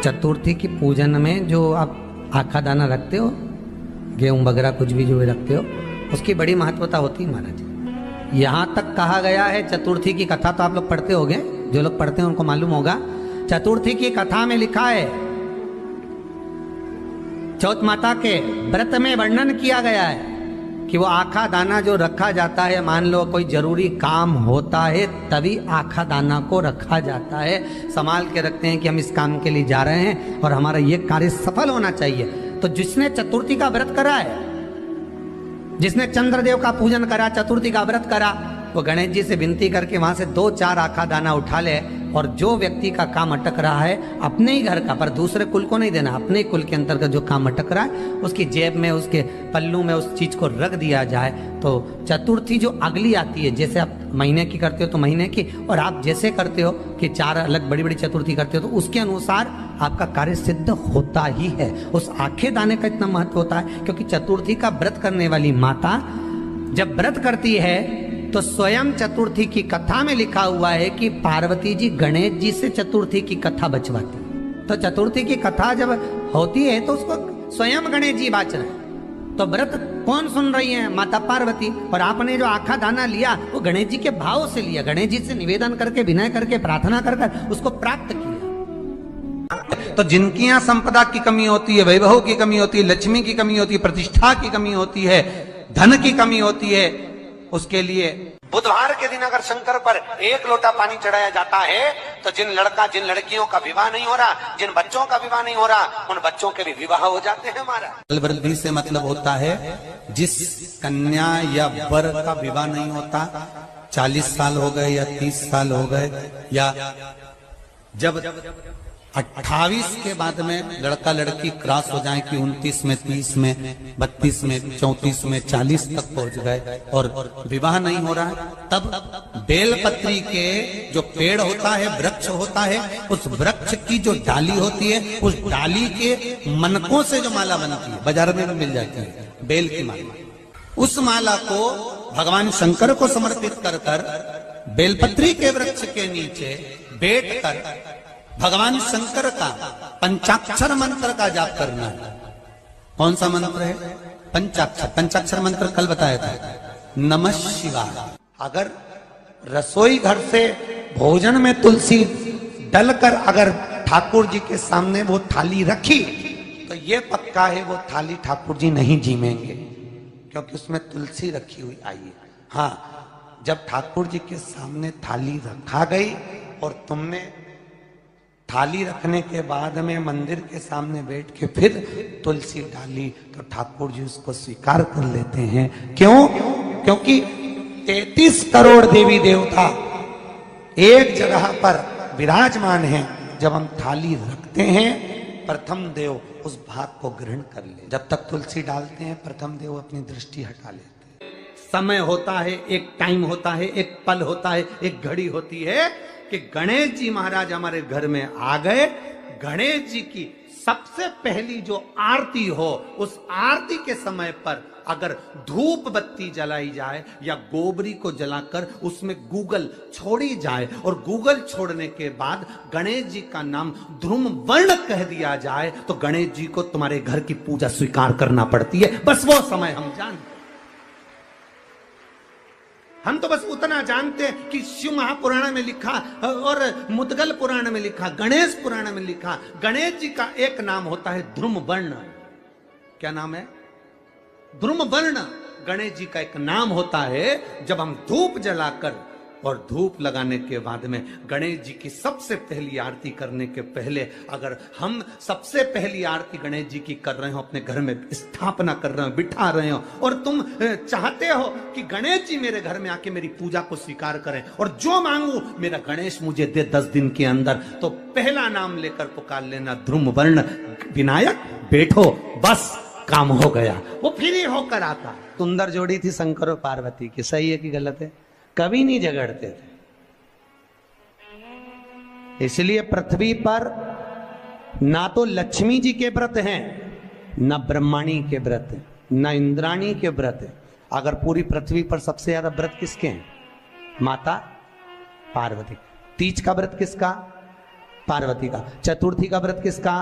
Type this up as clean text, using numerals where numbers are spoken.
चतुर्थी की पूजन में जो आप आखा दाना रखते हो, गेहूं वगैरह कुछ भी जो भी रखते हो, उसकी बड़ी महत्वता होती है महाराज। यहाँ तक कहा गया है, चतुर्थी की कथा तो आप लोग पढ़ते होंगे, जो लोग पढ़ते हैं उनको मालूम होगा। चतुर्थी की कथा में लिखा है, चौथ माता के व्रत में वर्णन किया गया है कि वो आखा दाना जो रखा जाता है, मान लो कोई जरूरी काम होता है तभी आखा दाना को रखा जाता है, संभाल के रखते हैं कि हम इस काम के लिए जा रहे हैं और हमारा ये कार्य सफल होना चाहिए। तो जिसने चतुर्थी का व्रत करा है, जिसने चंद्रदेव का पूजन करा, चतुर्थी का व्रत करा, वो गणेश जी से विनती करके वहां से 2-4 आखा दाना उठा ले, और जो व्यक्ति का काम अटक रहा है अपने ही घर का, पर दूसरे कुल को नहीं देना, अपने ही कुल के अंतर्गत जो काम अटक रहा है उसकी जेब में, उसके पल्लू में उस चीज को रख दिया जाए। तो चतुर्थी जो अगली आती है, जैसे आप महीने की करते हो तो महीने की, और आप जैसे करते हो कि 4 अलग बड़ी बड़ी चतुर्थी करते हो तो उसके अनुसार आपका कार्य सिद्ध होता ही है। उस आखे दाने का इतना महत्व होता है क्योंकि चतुर्थी का व्रत करने वाली माता जब व्रत करती है तो स्वयं चतुर्थी की कथा में लिखा हुआ है कि पार्वती जी गणेश जी से चतुर्थी की कथा बचवाती। तो चतुर्थी की कथा जब होती है तो उसको स्वयं गणेश जी बाच रहे हैं। तो व्रत कौन सुन रही है? माता पार्वती। और आपने जो आखा दाना लिया वो गणेश जी के भाव से लिया, गणेश जी से निवेदन करके, विनय करके, प्रार्थना कर उसको प्राप्त किया। तो जिनकी यहाँ संपदा की कमी होती है, वैभव की कमी होती है, लक्ष्मी की कमी होती है, प्रतिष्ठा की कमी होती है, धन की कमी होती है, उसके लिए बुधवार के दिन अगर शंकर पर 1 लोटा पानी चढ़ाया जाता है तो जिन लड़कियों का विवाह नहीं हो रहा, जिन बच्चों का विवाह नहीं हो रहा, उन बच्चों के भी विवाह हो जाते हैं। हमारा वृद्धि से मतलब होता है जिस कन्या या वर का विवाह नहीं होता, 40 साल हो गए या 30 साल हो गए, या जब 28 के बाद में लड़का लड़की क्रॉस हो जाए कि 29 में, 30 में, 32 में, 34 में, 40 तक पहुंच गए और विवाह नहीं हो रहा है, तब बेलपत्री के जो पेड़ होता है, वृक्ष होता है, उस वृक्ष की जो डाली होती है, उस डाली के मनकों से जो माला बनती है, बाजार में भी मिल जाती है बेल की माला, उस माला को भगवान शंकर को समर्पित कर कर बेलपत्री के वृक्ष के नीचे बैठ कर भगवान शंकर का पंचाक्षर मंत्र का जाप करना है। कौन सा मंत्र है? पंचाक्षर। पंचाक्षर मंत्र कल बताया था, नमः शिवाय। अगर रसोई घर से भोजन में तुलसी डलकर अगर ठाकुर जी के सामने वो थाली रखी तो ये पक्का है वो थाली ठाकुर जी नहीं जीमेंगे, क्योंकि उसमें तुलसी रखी हुई आई है। हाँ, जब ठाकुर जी के सामने थाली रखा गई और तुमने थाली रखने के बाद में मंदिर के सामने बैठ के फिर तुलसी डाली तो ठाकुर जी उसको स्वीकार कर लेते हैं। क्यों? क्योंकि 33 करोड़ देवी देवता एक जगह पर विराजमान हैं। जब हम थाली रखते हैं, प्रथम देव उस भाग को ग्रहण कर ले। जब तक तुलसी डालते हैं, प्रथम देव अपनी दृष्टि हटा लेते हैं। समय होता है, एक टाइम होता है, एक पल होता है, एक घड़ी होती है कि गणेश जी महाराज हमारे घर में आ गए। गणेश जी की सबसे पहली जो आरती हो, उस आरती के समय पर अगर धूप बत्ती जलाई जाए या गोबरी को जलाकर उसमें गूगल छोड़ी जाए और गूगल छोड़ने के बाद गणेश जी का नाम ध्रुम वर्ण कह दिया जाए तो गणेश जी को तुम्हारे घर की पूजा स्वीकार करना पड़ती है। बस वो समय हम जानते, हम तो बस उतना जानते हैं कि शिव महापुराण में लिखा और मुद्गल पुराण में लिखा, गणेश पुराण में लिखा, गणेश जी का एक नाम होता है ध्रुम वर्ण। क्या नाम है? ध्रुम वर्ण गणेश जी का एक नाम होता है। जब हम धूप जलाकर और धूप लगाने के बाद में गणेश जी की सबसे पहली आरती करने के पहले अगर हम सबसे पहली आरती गणेश जी की कर रहे हो, अपने घर में स्थापना कर रहे हो, बिठा रहे हो, और तुम चाहते हो कि गणेश जी मेरे घर में आके मेरी पूजा को स्वीकार करें और जो मांगू मेरा गणेश मुझे दे 10 दिन के अंदर, तो पहला नाम लेकर पुकार लेना ध्रुम वर्ण विनायक, बैठो, बस काम हो गया। वो फिर ही होकर आता। सुंदर जोड़ी थी शंकर और पार्वती की, सही है कि गलत है? कभी नहीं झगड़ते थे। इसलिए पृथ्वी पर ना तो लक्ष्मी जी के व्रत हैं, ना ब्रह्माणी के व्रत हैं, ना इंद्राणी के व्रत हैं। अगर पूरी पृथ्वी पर सबसे ज्यादा व्रत किसके हैं? माता पार्वती। तीज का व्रत किसका? पार्वती का। चतुर्थी का व्रत किसका?